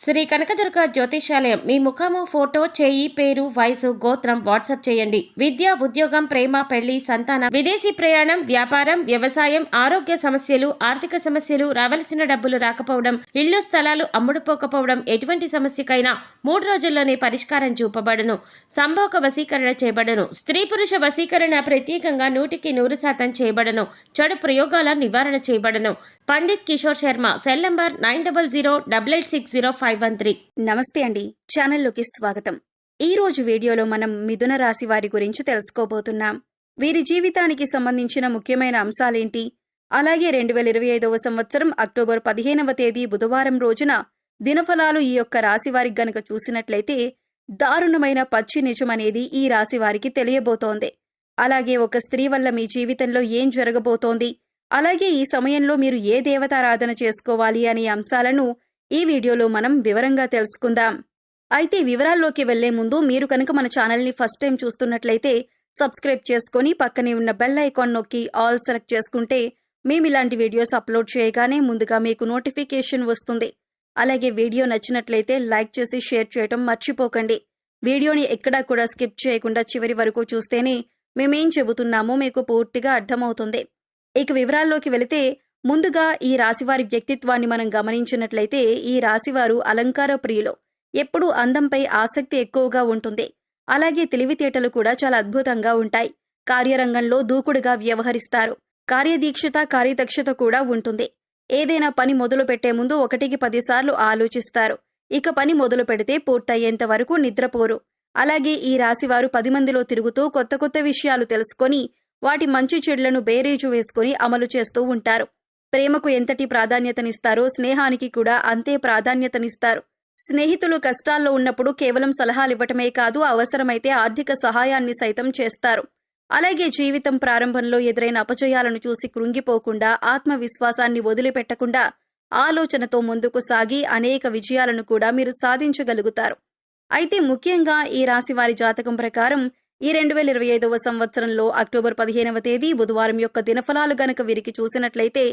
శ్రీ కనకదుర్గ జ్యోతిషాలయం మీ ముఖము ఫోటో చేయి పేరు వయసు గోత్రం వాట్సాప్ చేయండి. విద్య ఉద్యోగం ప్రేమ పెళ్లి సంతానం విదేశీ ప్రయాణం వ్యాపారం వ్యవసాయం ఆరోగ్య సమస్యలు ఆర్థిక సమస్యలు రావలసిన డబ్బులు రాకపోవడం ఇల్లు స్థలాలు అమ్ముడుపోకపోవడం ఎటువంటి సమస్యకైనా 3 రోజుల్లోనే పరిష్కారం చూపబడును. సంభోగ వశీకరణ చేయబడును. స్త్రీ పురుష వశీకరణ ప్రత్యేకంగా 100% చేయబడును. చెడు ప్రయోగాల నివారణ చేయబడును. Pandit Kishore Sharma cell number 9008860513. నమస్తే అండి, ఛానల్లోకి స్వాగతం. ఈ రోజు వీడియోలో మనం మిథున రాశి వారి గురించి తెలుసుకోబోతున్నాం. వీరి జీవితానికి సంబంధించిన ముఖ్యమైన అంశాలేంటి, అలాగే 2025వ సంవత్సరం అక్టోబర్ 15వ తేదీ బుధవారం రోజున దినఫలాలు ఈ యొక్క రాశి వారికి గనక చూసినట్లయితే దారుణమైన పచ్చి నిజం అనేది ఈ రాశి వారికి తెలియబోతోంది. అలాగే ఒక స్త్రీ వల్ల మీ జీవితంలో ఏం జరగబోతోంది, అలాగే ఈ సమయంలో మీరు ఏ దేవతారాధన చేసుకోవాలి అనే అంశాలను ఈ వీడియోలో మనం వివరంగా తెలుసుకుందాం. అయితే వివరాల్లోకి వెళ్లే ముందు మీరు కనుక మన ఛానల్ని ఫస్ట్ టైం చూస్తున్నట్లయితే సబ్స్క్రైబ్ చేసుకుని పక్కనే ఉన్న బెల్ ఐకాన్ నొక్కి ఆల్ సెలెక్ట్ చేసుకుంటే మేము ఇలాంటి వీడియోస్ అప్లోడ్ చేయగానే ముందుగా మీకు నోటిఫికేషన్ వస్తుంది. అలాగే వీడియో నచ్చినట్లయితే లైక్ చేసి షేర్ చేయటం మర్చిపోకండి. వీడియోని ఎక్కడా కూడా స్కిప్ చేయకుండా చివరి వరకు చూస్తేనే మేమేం చెబుతున్నామో మీకు పూర్తిగా అర్థమవుతుంది. ఇక వివరాల్లోకి వెళితే ముందుగా ఈ రాశివారి వ్యక్తిత్వాన్ని మనం గమనించినట్లయితే ఈ రాశివారు అలంకార ప్రియులు. ఎప్పుడూ అందంపై ఆసక్తి ఎక్కువగా ఉంటుంది. అలాగే తెలివితేటలు కూడా చాలా అద్భుతంగా ఉంటాయి. కార్యరంగంలో దూకుడుగా వ్యవహరిస్తారు. కార్యదీక్షత కార్యదక్షత కూడా ఉంటుంది. ఏదైనా పని మొదలు పెట్టే ముందు 1కి 10 సార్లు ఆలోచిస్తారు. ఇక పని మొదలు పెడితే పూర్తయ్యేంత వరకు నిద్రపోరు. అలాగే ఈ రాశివారు 10 మందిలో తిరుగుతూ కొత్త కొత్త విషయాలు తెలుసుకొని వాటి మంచి చెడులను బేరీజు వేసుకుని అమలు చేస్తూ ఉంటారు. ప్రేమకు ఎంతటి ప్రాధాన్యతనిస్తారో స్నేహానికి కూడా అంతే ప్రాధాన్యతనిస్తారు. స్నేహితులు కష్టాల్లో ఉన్నప్పుడు కేవలం సలహాలివ్వటమే కాదు, అవసరమైతే ఆర్థిక సహాయాన్ని సైతం చేస్తారు. అలాగే జీవితం ప్రారంభంలో ఎదురైన అపజయాలను చూసి కృంగిపోకుండా ఆత్మవిశ్వాసాన్ని వదిలిపెట్టకుండా ఆలోచనతో ముందుకు సాగి అనేక విజయాలను కూడా మీరు సాధించగలుగుతారు. అయితే ముఖ్యంగా ఈ రాశి వారి జాతకం ప్రకారం ఈ 2025వ సంవత్సరంలో అక్టోబర్ 15వ తేదీ బుధవారం యొక్క దినఫలాలు గనక వీరికి చూసినట్లయితే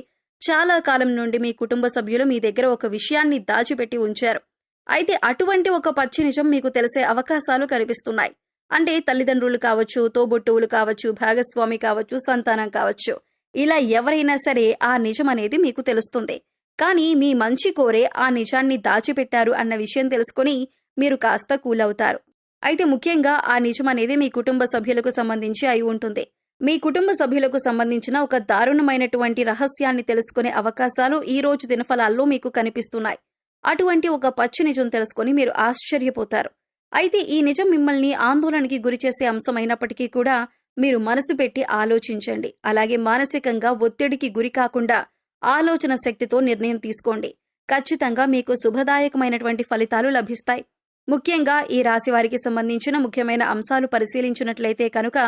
చాలా కాలం నుండి మీ కుటుంబ సభ్యులు మీ దగ్గర ఒక విషయాన్ని దాచిపెట్టి ఉంచారు. అయితే అటువంటి ఒక పచ్చి నిజం మీకు తెలిసే అవకాశాలు కనిపిస్తున్నాయి. అంటే తల్లిదండ్రులు కావచ్చు, తోబుట్టువులు కావచ్చు, భాగస్వామి కావచ్చు, సంతానం కావచ్చు, ఇలా ఎవరైనా సరే ఆ నిజం అనేది మీకు తెలుస్తుంది. కానీ మీ మంచి కోరే ఆ నిజాన్ని దాచిపెట్టారు అన్న విషయం తెలుసుకుని మీరు కాస్త కూలవుతారు. అయితే ముఖ్యంగా ఆ నిజం అనేది మీ కుటుంబ సభ్యులకు సంబంధించి అయి ఉంటుంది. మీ కుటుంబ సభ్యులకు సంబంధించిన ఒక దారుణమైనటువంటి రహస్యాన్ని తెలుసుకునే అవకాశాలు ఈ రోజు దినఫలాల్లో మీకు కనిపిస్తున్నాయి. అటువంటి ఒక పచ్చి నిజం తెలుసుకుని మీరు ఆశ్చర్యపోతారు. అయితే ఈ నిజం మిమ్మల్ని ఆందోళనకి గురిచేసే అంశమైనప్పటికీ కూడా మీరు మనసు పెట్టి ఆలోచించండి. అలాగే మానసికంగా ఒత్తిడికి గురి కాకుండా ఆలోచన శక్తితో నిర్ణయం తీసుకోండి. ఖచ్చితంగా మీకు శుభదాయకమైనటువంటి ఫలితాలు లభిస్తాయి. ముఖ్యంగా ఈ రాశి వారికి సంబంధించిన ముఖ్యమైన అంశాలు పరిశీలించినట్లయితే కనుక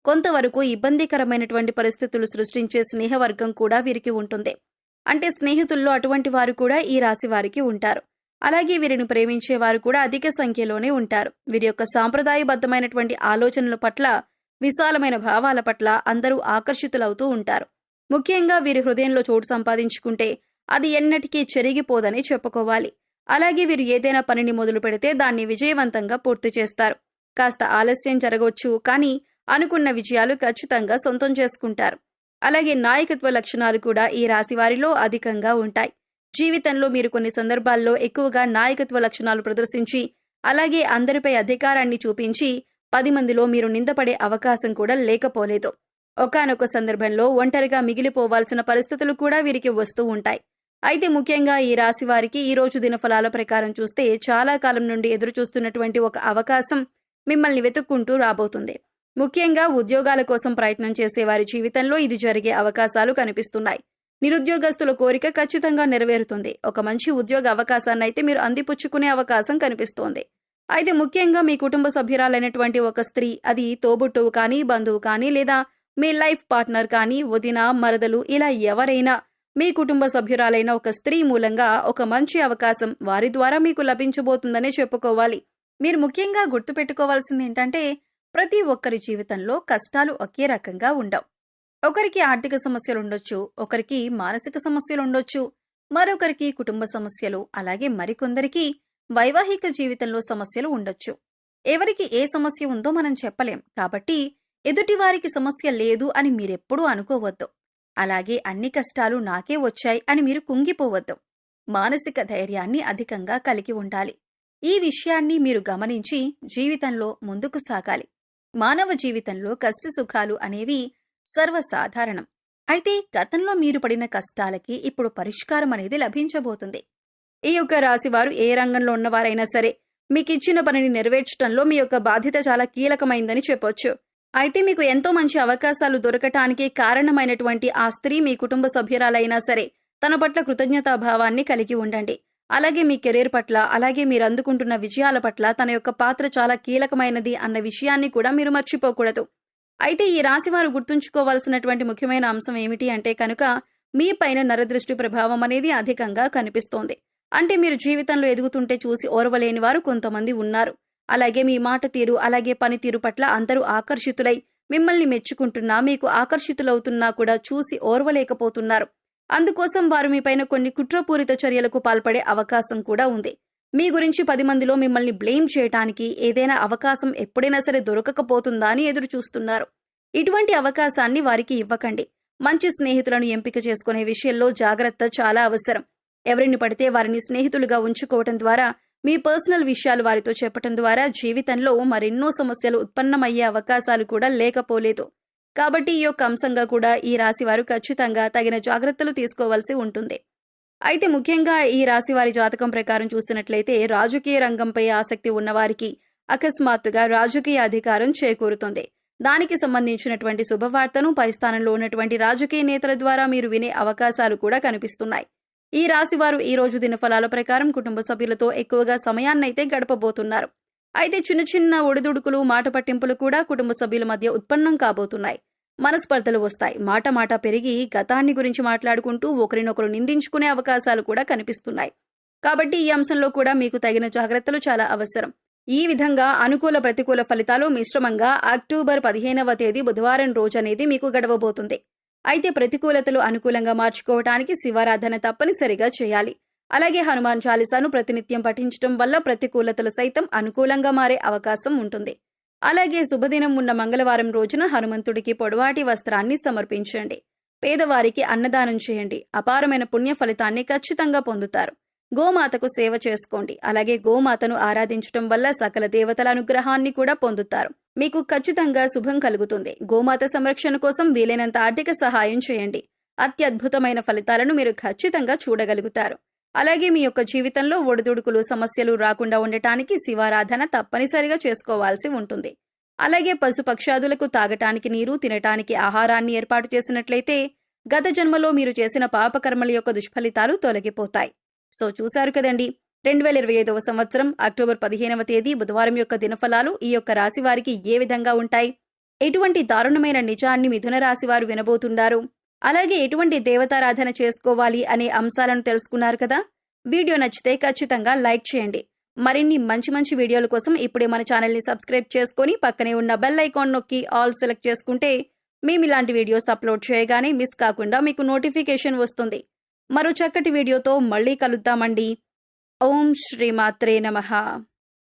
కొంతవరకు ఇబ్బందికరమైనటువంటి పరిస్థితులు సృష్టించే స్నేహవర్గం కూడా వీరికి ఉంటుంది. అంటే స్నేహితుల్లో అటువంటి వారు కూడా ఈ రాశి వారికి ఉంటారు. అలాగే వీరిని ప్రేమించే వారు కూడా అధిక సంఖ్యలోనే ఉంటారు. వీరి యొక్క సాంప్రదాయబద్ధమైనటువంటి ఆలోచనల పట్ల, విశాలమైన భావాల పట్ల అందరూ ఆకర్షితులవుతూ ఉంటారు. ముఖ్యంగా వీరి హృదయంలో చోటు సంపాదించుకుంటే అది ఎన్నటికీ చెరిగిపోదని చెప్పుకోవాలి. అలాగే వీరు ఏదైనా పనిని మొదలు పెడితే దాన్ని విజయవంతంగా పూర్తి చేస్తారు. కాస్త ఆలస్యం జరగవచ్చు, కానీ అనుకున్న విజయాలు ఖచ్చితంగా సొంతం చేసుకుంటారు. అలాగే నాయకత్వ లక్షణాలు కూడా ఈ రాశి వారిలో అధికంగా ఉంటాయి. జీవితంలో మీరు కొన్ని సందర్భాల్లో ఎక్కువగా నాయకత్వ లక్షణాలు ప్రదర్శించి అలాగే అందరిపై అధికారాన్ని చూపించి 10 మందిలో మీరు నిందపడే అవకాశం కూడా లేకపోలేదు. ఒకానొక సందర్భంలో ఒంటరిగా మిగిలిపోవాల్సిన పరిస్థితులు కూడా వీరికి వస్తూ ఉంటాయి. అయితే ముఖ్యంగా ఈ రాశి వారికి ఈ రోజు దినఫలాల ప్రకారం చూస్తే చాలా కాలం నుండి ఎదురు చూస్తున్నటువంటి ఒక అవకాశం మిమ్మల్ని వెతుక్కుంటూ రాబోతుంది. ముఖ్యంగా ఉద్యోగాల కోసం ప్రయత్నం చేసే వారి జీవితంలో ఇది జరిగే అవకాశాలు కనిపిస్తున్నాయి. నిరుద్యోగస్తుల కోరిక ఖచ్చితంగా నెరవేరుతుంది. ఒక మంచి ఉద్యోగ అవకాశాన్ని అయితే మీరు అందిపుచ్చుకునే అవకాశం కనిపిస్తోంది. అయితే ముఖ్యంగా మీ కుటుంబ సభ్యురాలైనటువంటి ఒక స్త్రీ, అది తోబుట్టువు కానీ, బంధువు కానీ, లేదా మీ లైఫ్ పార్ట్నర్ కానీ, వదిన, మరదలు, ఇలా ఎవరైనా మీ కుటుంబ సభ్యురాలైన ఒక స్త్రీ మూలంగా ఒక మంచి అవకాశం వారి ద్వారా మీకు లభించబోతుందనే చెప్పుకోవాలి. మీరు ముఖ్యంగా గుర్తుపెట్టుకోవాల్సింది ఏంటంటే ప్రతి ఒక్కరి జీవితంలో కష్టాలు ఒకే రకంగా ఉండవు. ఒకరికి ఆర్థిక సమస్యలు ఉండొచ్చు, ఒకరికి మానసిక సమస్యలు ఉండొచ్చు, మరొకరికి కుటుంబ సమస్యలు, అలాగే మరికొందరికి వైవాహిక జీవితంలో సమస్యలు ఉండొచ్చు. ఎవరికి ఏ సమస్య ఉందో మనం చెప్పలేం కాబట్టి ఎదుటివారికి సమస్య లేదు అని మీరెప్పుడూ అనుకోవద్దు. అలాగే అన్ని కష్టాలు నాకే వచ్చాయి అని మీరు కుంగిపోవద్దు. మానసిక ధైర్యాన్ని అధికంగా కలిగి ఉండాలి. ఈ విషయాన్ని మీరు గమనించి జీవితంలో ముందుకు సాగాలి. మానవ జీవితంలో కష్టసుఖాలు అనేవి సర్వసాధారణం. అయితే గతంలో మీరు పడిన కష్టాలకి ఇప్పుడు పరిష్కారం అనేది లభించబోతుంది. ఈ యొక్క రాశివారు ఏ రంగంలో ఉన్నవారైనా సరే మీకిచ్చిన పనిని నెరవేర్చడంలో మీ యొక్క బాధ్యత చాలా కీలకమైందని చెప్పొచ్చు. అయితే మీకు ఎంతో మంచి అవకాశాలు దొరకటానికి కారణమైనటువంటి ఆ స్త్రీ మీ కుటుంబ సభ్యురాలైనా సరే తన పట్ల కృతజ్ఞతాభావాన్ని కలిగి ఉండండి. అలాగే మీ కెరీర్ పట్ల, అలాగే మీరు అందుకుంటున్న విజయాల పట్ల తన యొక్క పాత్ర చాలా కీలకమైనది అన్న విషయాన్ని కూడా మీరు మర్చిపోకూడదు. అయితే ఈ రాశివారు గుర్తుంచుకోవాల్సినటువంటి ముఖ్యమైన అంశం ఏమిటి అంటే కనుక మీ పైన నరదృష్టి ప్రభావం అనేది అధికంగా కనిపిస్తోంది. అంటే మీరు జీవితంలో ఎదుగుతుంటే చూసి ఓర్వలేని వారు కొంతమంది ఉన్నారు. అలాగే మీ మాట తీరు, అలాగే పనితీరు పట్ల అందరూ ఆకర్షితులై మిమ్మల్ని మెచ్చుకుంటున్నా, మీకు ఆకర్షితులవుతున్నా కూడా చూసి ఓర్వలేకపోతున్నారు. అందుకోసం వారు మీపైన కొన్ని కుట్రపూరిత చర్యలకు పాల్పడే అవకాశం కూడా ఉంది. మీ గురించి 10 మందిలో మిమ్మల్ని బ్లేమ్ చేయటానికి ఏదైనా అవకాశం ఎప్పుడైనా సరే దొరకకపోతుందా అని ఎదురు చూస్తున్నారు. ఇటువంటి అవకాశాన్ని వారికి ఇవ్వకండి. మంచి స్నేహితులను ఎంపిక చేసుకునే విషయంలో జాగ్రత్త చాలా అవసరం. ఎవరిని పడితే వారిని స్నేహితులుగా ఉంచుకోవటం ద్వారా, మీ పర్సనల్ విషయాలు వారితో చెప్పటం ద్వారా జీవితంలో మరెన్నో సమస్యలు ఉత్పన్నమయ్యే అవకాశాలు కూడా లేకపోలేదు. కాబట్టి ఈ యొక్క అంశంగా కూడా ఈ రాశివారు ఖచ్చితంగా తగిన జాగ్రత్తలు తీసుకోవాల్సి ఉంటుంది. అయితే ముఖ్యంగా ఈ రాశివారి జాతకం ప్రకారం చూసినట్లయితే రాజకీయ రంగంపై ఆసక్తి ఉన్నవారికి అకస్మాత్తుగా రాజకీయ అధికారం చేకూరుతుంది. దానికి సంబంధించినటువంటి శుభవార్తను పై స్థానంలో ఉన్నటువంటి రాజకీయ నేతల ద్వారా మీరు వినే అవకాశాలు కూడా కనిపిస్తున్నాయి. ఈ రాశివారు ఈ రోజు దినఫలాల ప్రకారం కుటుంబ సభ్యులతో ఎక్కువగా సమయాన్నైతే గడపబోతున్నారు. అయితే చిన్న చిన్న ఒడిదుడుకులు, మాట పట్టింపులు కూడా కుటుంబ సభ్యుల మధ్య ఉత్పన్నం కాబోతున్నాయి. మనస్పర్ధలు వస్తాయి. మాట పెరిగి గతాన్ని గురించి మాట్లాడుకుంటూ ఒకరినొకరు నిందించుకునే అవకాశాలు కూడా కనిపిస్తున్నాయి. కాబట్టి ఈ అంశంలో కూడా మీకు తగిన జాగ్రత్తలు చాలా అవసరం. ఈ విధంగా అనుకూల ప్రతికూల ఫలితాలు మిశ్రమంగా అక్టోబర్ 15వ తేదీ బుధవారం రోజనేది మీకు గడవబోతుంది. అయితే ప్రతికూలతలు అనుకూలంగా మార్చుకోవటానికి శివారాధన తప్పనిసరిగా చేయాలి. అలాగే హనుమాన్ చాలీసాను ప్రతినిత్యం పఠించడం వల్ల ప్రతికూలతలు సైతం అనుకూలంగా మారే అవకాశం ఉంటుంది. అలాగే శుభదినం ఉన్న మంగళవారం రోజున హనుమంతుడికి పొడవాటి వస్త్రాన్ని సమర్పించండి. పేదవారికి అన్నదానం చేయండి. అపారమైన పుణ్య ఫలితాన్ని ఖచ్చితంగా పొందుతారు. గోమాతకు సేవ చేసుకోండి. అలాగే గోమాతను ఆరాధించటం వల్ల సకల దేవతల అనుగ్రహాన్ని కూడా పొందుతారు. మీకు ఖచ్చితంగా శుభం కలుగుతుంది. గోమాత సంరక్షణ కోసం వీలైనంత ఆర్థిక సహాయం చేయండి. అత్యద్భుతమైన ఫలితాలను మీరు ఖచ్చితంగా చూడగలుగుతారు. అలాగే మీ యొక్క జీవితంలో ఒడిదుడుకులు, సమస్యలు రాకుండా ఉండటానికి శివారాధన తప్పనిసరిగా చేసుకోవాల్సి ఉంటుంది. అలాగే పశుపక్షాదులకు తాగటానికి నీరు, తినటానికి ఆహారాన్ని ఏర్పాటు చేసినట్లయితే గత జన్మలో మీరు చేసిన పాపకర్మల యొక్క దుష్ఫలితాలు తొలగిపోతాయి. సో చూశారు కదండి, 2025వ సంవత్సరం అక్టోబర్ 15వ తేదీ బుధవారం యొక్క దినఫలాలు ఈ యొక్క రాశి వారికి ఏ విధంగా ఉంటాయి, ఎటువంటి దారుణమైన నిజాన్ని మిథున రాశి వారు వినబోతున్నారు, అలాగే ఎటువంటి దేవతారాధన చేసుకోవాలి అనే అంశాలను తెలుసుకున్నారు కదా. వీడియో నచ్చితే ఖచ్చితంగా లైక్ చేయండి. మరిన్ని మంచి వీడియోల కోసం ఇప్పుడే మన ఛానల్ని సబ్స్క్రైబ్ చేసుకొని పక్కనే ఉన్న బెల్ ఐకాన్ నొక్కి ఆల్ సెలెక్ట్ చేసుకుంటే మేము ఇలాంటి వీడియోస్ అప్లోడ్ చేయగానే మిస్ కాకుండా మీకు నోటిఫికేషన్ వస్తుంది. మరో చక్కటి వీడియోతో మళ్ళీ కలుద్దామండి. ఓం శ్రీమాత్రే నమః.